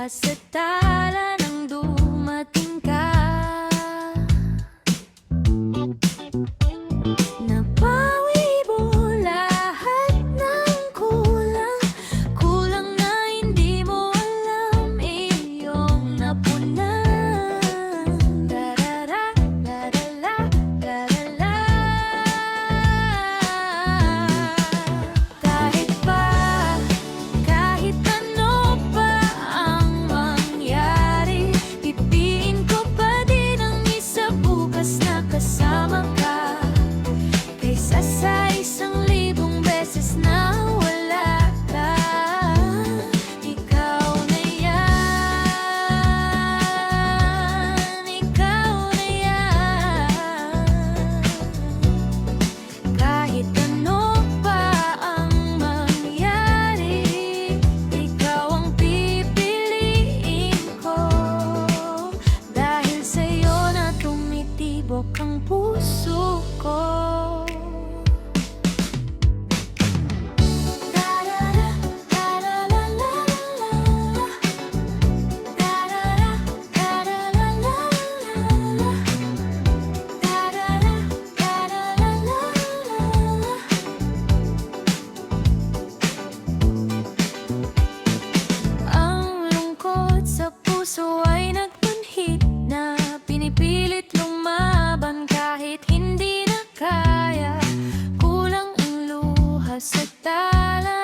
sa tala nang dumating ka. Nabawi mo lahat ng kulang, kulang na hindi mo alam, iyong napunan. Darara, darala, darala. Kahit ano pa ang mangyari, pipiliin ko pa din ang isa bukas na kasama ka, kaysa sa 1,000 beses na wala ka. Ikaw na yan, ikaw na yan. Kahit ano pa ang mangyari, ikaw ang pipiliin ko, dahil sa'yo na tumitibok ang puso ko. Darara, daralalalala. Darara, daralalalala. Darara, daralalalala. Ang lungkot sa puso ay nagpunhit na pinipilit lumaban kahit hindi na kaya. Kulang ang luha sa tala